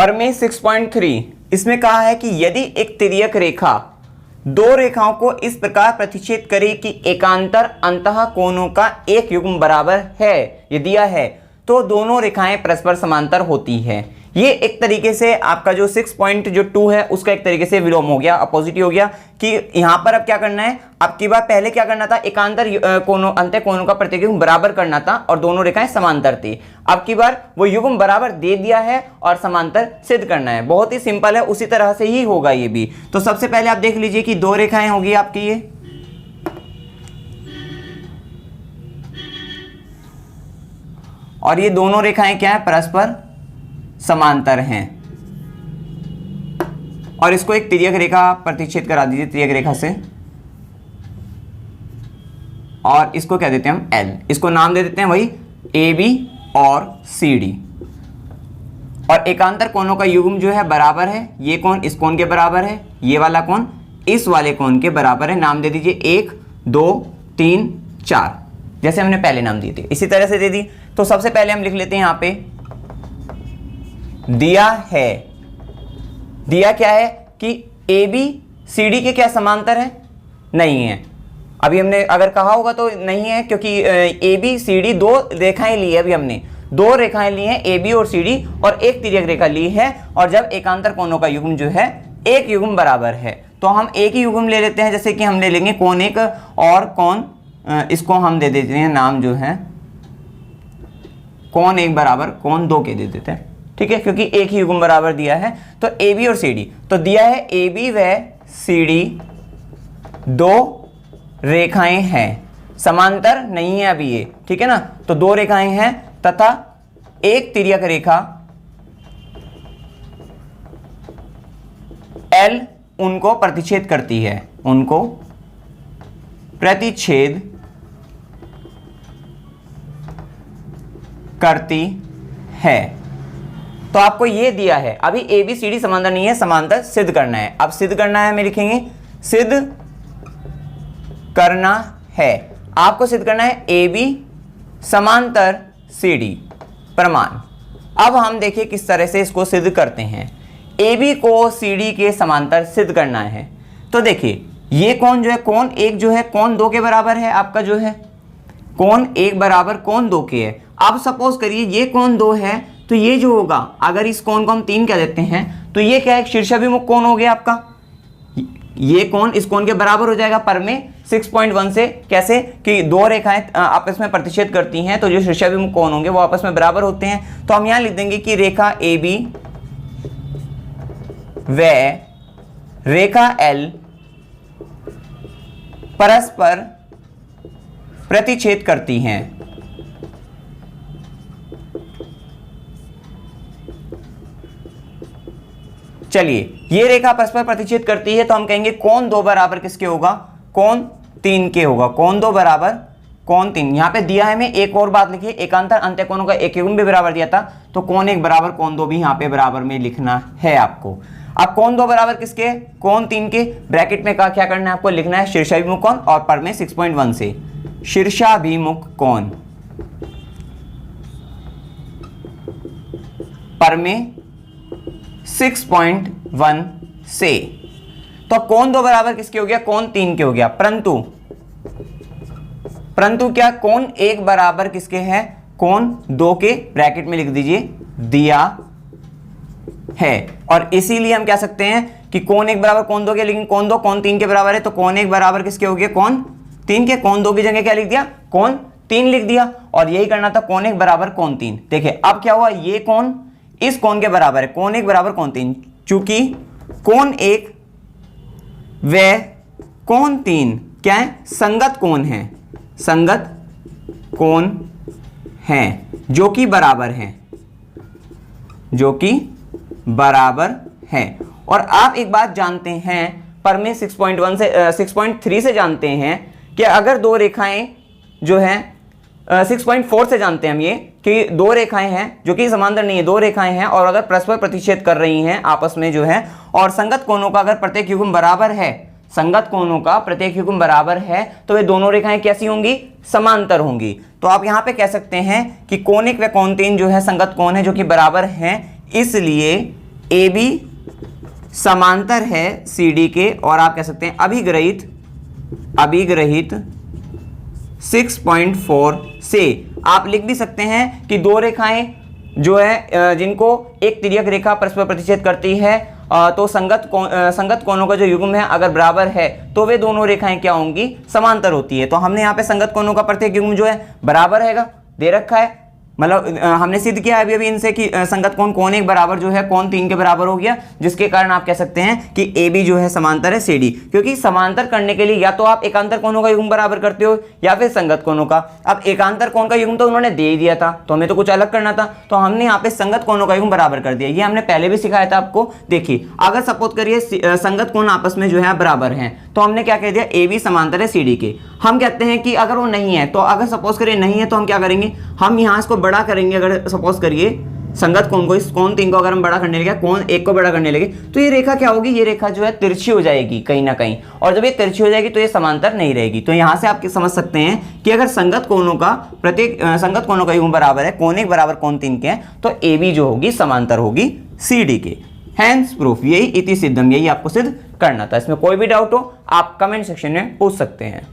प्रमेय 6.3 इसमें कहा है कि यदि एक तिर्यक रेखा दो रेखाओं को इस प्रकार प्रतिच्छेद करे कि एकांतर अंतः कोणों का एक युग्म बराबर है, ये दिया है, तो दोनों रेखाएं परस्पर समांतर होती है। ये एक तरीके से आपका जो 6.2 है उसका एक तरीके से विलोम हो गया, अपोजिट हो गया कि यहां पर अब क्या करना है, अब की बार पहले क्या करना था, एकांतर कोणों अंतः कोणों का प्रत्येक युग्म बराबर करना था और दोनों रेखाएं समांतर थी। अब की बार वो युग्म बराबर दे दिया है और समांतर सिद्ध करना है। बहुत ही सिंपल है, उसी तरह से ही होगा ये भी। तो सबसे पहले आप देख लीजिए कि दो रेखाएं होगी आपकी ये, और ये दोनों रेखाएं क्या है, परस्पर समांतर हैं। और इसको एक तिर्यक रेखा प्रतिच्छेद करा दीजिए तिर्यक रेखा से, और इसको क्या देते हैं हम L, इसको नाम दे देते हैं वही AB और CD। और एकांतर कोणों का युग्म जो है बराबर है, ये कोण इस कोण के बराबर है, ये वाला कोण इस वाले कोण के बराबर है। नाम दे दीजिए 1 2 3 4, जैसे हमने पहले नाम दिए थे इसी तरह से दे दी। तो सबसे पहले हम लिख लेते हैं यहां पे दिया है, दिया क्या है कि AB CD के क्या समांतर है, नहीं है। अभी हमने अगर कहा होगा तो नहीं है, क्योंकि AB CD दो रेखाएं ली है, अभी हमने दो रेखाएं ली हैं AB और CD और एक तिर्यक रेखा ली है। और जब एकांतर कोणों का युग्म जो है एक युग्म बराबर है तो हम एक ही युग्म ले लेते हैं। जैसे कि हम ले लेंगे कोण एक और कोण, इसको हम दे देते हैं नाम जो है कोण एक बराबर कोण दो के दे देते हैं, ठीक है, क्योंकि एक ही युग्म बराबर दिया है। तो AB और CD, तो दिया है AB व CD दो रेखाएं हैं, समांतर नहीं है अभी ये, ठीक है ना। तो दो रेखाएं हैं तथा एक तिर्यक रेखा L उनको प्रतिच्छेद करती है, उनको प्रतिच्छेद करती है। तो आपको ये दिया है, अभी ABCD समांतर नहीं है, समांतर सिद्ध करना है। अब सिद्ध करना है हमें लिखेंगे सिद्ध करना है, आपको सिद्ध करना है AB समांतर CD प्रमाण। अब हम देखिए किस तरह से इसको सिद्ध करते हैं। AB को CD के समांतर सिद्ध करना है। तो देखिए ये कोण जो है, कोण एक जो है कोण दो के बराबर है, आपका जो है कोण एक बराबर कोण दो के है। अब सपोज करिए ये कोण दो है, तो ये जो होगा अगर इस कोण को हम 3 कह देते हैं तो ये क्या है, शीर्षाभिमुख कोण हो गया आपका। ये कोण इस कोण के बराबर हो जाएगा प्रमेय 6.1 से। कैसे कि दो रेखाएं आपस में प्रतिच्छेद करती हैं तो जो शीर्षाभिमुख कोण होंगे वो आपस में बराबर होते हैं। तो हम यहां लिख देंगे कि रेखा AB व रेखा L परस्पर प्रतिच्छेद करती हैं। चलिए ये रेखा परस्पर प्रतिच्छेद करती है तो हम कहेंगे कोण दो बराबर किसके होगा, कोण 3 के होगा। कोण दो बराबर कोण 3, यहां पे दिया है। मैं एक और बात लिखिए, एकांतर अंत्य कोणों का एक युग्म भी बराबर दिया था, तो कोण एक बराबर कोण दो भी यहां पे बराबर में लिखना है आपको। अब कोण दो बराबर किसके, कोण 3 के। ब्रैकेट में क्या करना है आपको, लिखना है शीर्षाभिमुख कोण, और प्रमेय 6.1 से शीर्षाभिमुख कोण, प्रमेय 6.1 से। तो कोण दो बराबर किसके हो गया, कोण 3 के हो गया। परंतु क्या कोण एक बराबर किसके है, कोण 2 के। ब्रैकेट में लिख दीजिए दिया है। और इसीलिए हम कह सकते हैं कि कोण एक बराबर कोण 2 के, लेकिन कोण 2 कोण 3 के बराबर है, तो कोण एक बराबर किसके हो गया, कोण 3 के। कोण 2 की जगह क्या लिख दिया, कोण 3 लिख दिया। और यही करना था, कोण एक बराबर कोण 3। देखिए अब क्या हुआ, ये कोण इस कोण के बराबर है, कोण एक बराबर कोण 3। चूंकि कोण एक व कोण 3 क्या है, संगत कोण है, संगत कोण है, जो कि बराबर है, जो कि बराबर है। और आप एक बात जानते हैं, प्रमेय 6.1 से 6.3 से जानते हैं कि अगर दो रेखाएं जो है 6.4 से जानते हैं हम ये कि दो रेखाएं हैं जो कि समांतर नहीं है, दो रेखाएं हैं और अगर परस्पर प्रतिच्छेद कर रही हैं आपस में जो है, और संगत कोणों का अगर प्रत्येक युग्म बराबर है, संगत कोणों का प्रत्येक युग्म बराबर है, तो ये दोनों रेखाएं कैसी होंगी, समांतर होंगी। तो आप यहां पे कह सकते हैं कि कोण 1 व कोण 3 जो है संगत कोण है जो कि बराबर हैं, इसलिए ए बी समांतर है सी डी के, और आप कह सकते हैं अभिग्रहित 6.4 से। आप लिख भी सकते हैं कि दो रेखाएं जो है जिनको एक तिर्यक रेखा परस्पर प्रतिच्छेद करती है, तो संगत कोणों का जो युग्म है अगर बराबर है तो वे दोनों रेखाएं क्या होंगी, समांतर होती है। तो हमने यहाँ पे संगत कोणों का प्रत्येक युग्म जो है बराबर हैगा, दे रखा है, मतलब हमने सिद्ध किया है अभी इनसे कि संगत कोण कोण एक बराबर जो है कोण 3 के बराबर हो गया, जिसके कारण आप कह सकते हैं कि ए बी जो है समांतर है सी डी। क्योंकि समांतर करने के लिए या तो आप एकांतर कोणों का युग्म बराबर करते हो या फिर संगत कोणों का। अब एकांतर कोण का युग्म तो उन्होंने दे ही दिया था, तो हमें तो कुछ अलग करना था, तो हमने यहाँ पे संगत कोणों का युग्म बराबर कर दिया। ये हमने पहले भी सिखाया था आपको। देखिए अगर सपोज करिए संगत कोण आपस में जो है बराबर हैं, तो हमने क्या कह दिया, ए बी समांतर है सी डी के। हम कहते हैं कि अगर वो नहीं है, तो अगर सपोज करिए नहीं है, तो हम क्या करेंगे, हम यहाँ इसको बड़ा करेंगे। अगर सपोज करिए संगत कोण को, इस कोण 3 को अगर हम बड़ा करने लगे, कोण 1 को बड़ा करने लगे, तो ये रेखा क्या होगी, ये रेखा जो है तिरछी हो जाएगी कहीं ना कहीं, और जब ये तिरछी हो जाएगी तो ये समांतर नहीं रहेगी। तो यहां से आप समझ सकते हैं कि अगर संगत कोणों का प्रत्येक संगत कोणों का युग्म बराबर है, कोण 1 बराबर कोण 3 के हैं, तो ए बी जो होगी समांतर होगी सी डी के। हैंस प्रूफ, यही इति सिद्धम, यही आपको सिद्ध करना था। इसमें कोई भी डाउट हो आप कमेंट सेक्शन में पूछ सकते हैं।